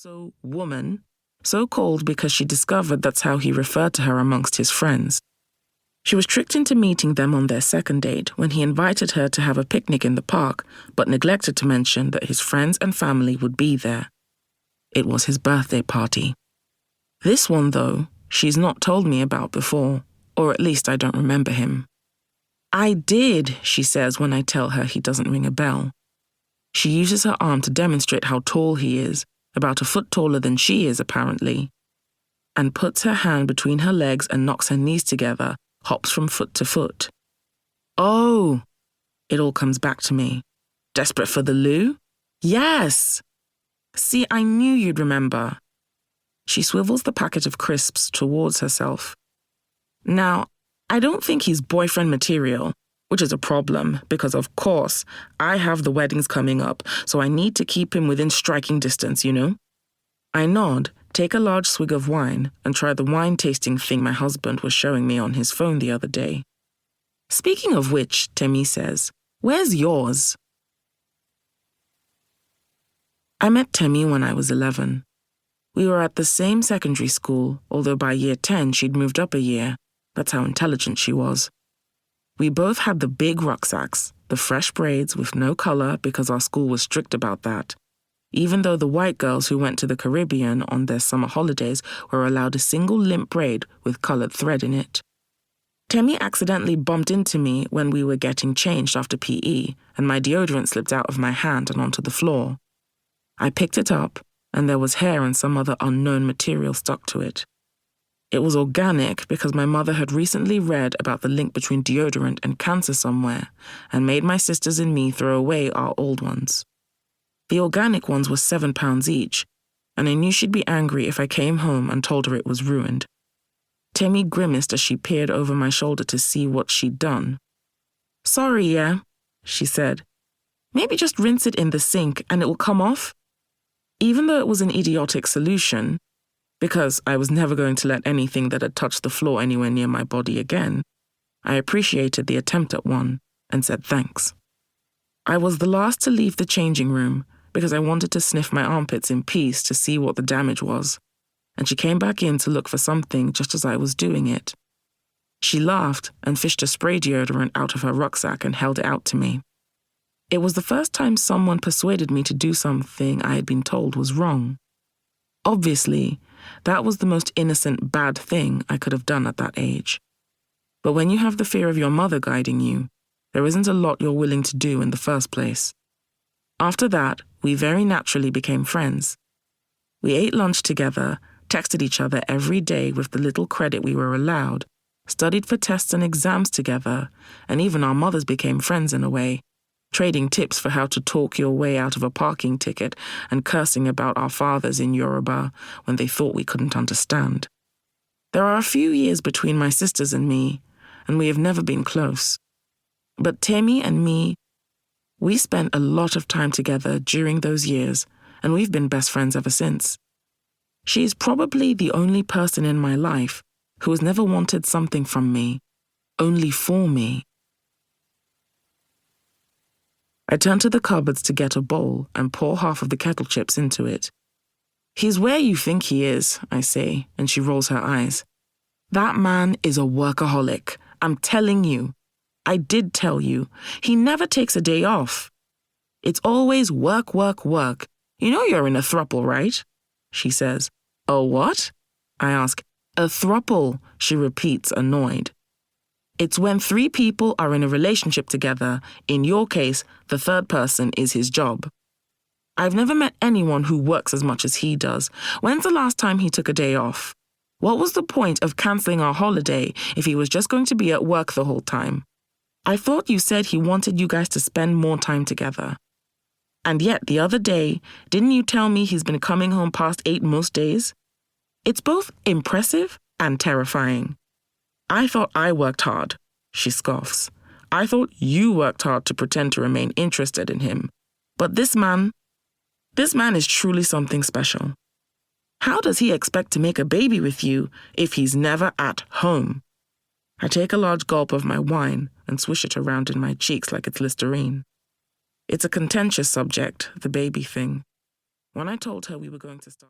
also woman, so called because she discovered that's how he referred to her amongst his friends. She was tricked into meeting them on their second date when he invited her to have a picnic in the park, but neglected to mention that his friends and family would be there. It was his birthday party. This one, though, she's not told me about before, or at least I don't remember him. I did, she says when I tell her he doesn't ring a bell. She uses her arm to demonstrate how tall he is, about a foot taller than she is apparently, and puts her hand between her legs and knocks her knees together, hops from foot to foot. Oh, it all comes back to me. Desperate for the loo? Yes! See, I knew you'd remember. She swivels the packet of crisps towards herself. Now, I don't think he's boyfriend material, which is a problem because, of course, I have the weddings coming up, so I need to keep him within striking distance, you know? I nod, take a large swig of wine, and try the wine tasting thing my husband was showing me on his phone the other day. Speaking of which, Temi says, where's yours? I met Temi when I was 11. We were at the same secondary school, although by year 10 she'd moved up a year. That's how intelligent she was. We both had the big rucksacks, the fresh braids with no color because our school was strict about that, even though the white girls who went to the Caribbean on their summer holidays were allowed a single limp braid with colored thread in it. Temi accidentally bumped into me when we were getting changed after PE, and my deodorant slipped out of my hand and onto the floor. I picked it up, and there was hair and some other unknown material stuck to it. It was organic because my mother had recently read about the link between deodorant and cancer somewhere and made my sisters and me throw away our old ones. The organic ones were £7 each, and I knew she'd be angry if I came home and told her it was ruined. Temi grimaced as she peered over my shoulder to see what she'd done. Sorry, yeah, she said. Maybe just rinse it in the sink and it will come off. Even though it was an idiotic solution, because I was never going to let anything that had touched the floor anywhere near my body again, I appreciated the attempt at one and said thanks. I was the last to leave the changing room because I wanted to sniff my armpits in peace to see what the damage was, and she came back in to look for something just as I was doing it. She laughed and fished a spray deodorant out of her rucksack and held it out to me. It was the first time someone persuaded me to do something I had been told was wrong. Obviously, that was the most innocent bad thing I could have done at that age. But when you have the fear of your mother guiding you, there isn't a lot you're willing to do in the first place. After that, we very naturally became friends. We ate lunch together, texted each other every day with the little credit we were allowed, studied for tests and exams together, and even our mothers became friends in a way, trading tips for how to talk your way out of a parking ticket and cursing about our fathers in Yoruba when they thought we couldn't understand. There are a few years between my sisters and me, and we have never been close. But Temi and me, we spent a lot of time together during those years, and we've been best friends ever since. She is probably the only person in my life who has never wanted something from me, only for me. I turn to the cupboards to get a bowl and pour half of the kettle chips into it. He's where you think he is, I say, and she rolls her eyes. That man is a workaholic. I'm telling you. I did tell you. He never takes a day off. It's always work, work, work. You know you're in a throuple, right? She says. A what? I ask. A throuple, she repeats, annoyed. It's when 3 people are in a relationship together. In your case, the third person is his job. I've never met anyone who works as much as he does. When's the last time he took a day off? What was the point of cancelling our holiday if he was just going to be at work the whole time? I thought you said he wanted you guys to spend more time together. And yet the other day, didn't you tell me he's been coming home past 8 most days? It's both impressive and terrifying. I thought I worked hard, she scoffs. I thought you worked hard to pretend to remain interested in him. But this man is truly something special. How does he expect to make a baby with you if he's never at home? I take a large gulp of my wine and swish it around in my cheeks like it's Listerine. It's a contentious subject, the baby thing. When I told her we were going to start...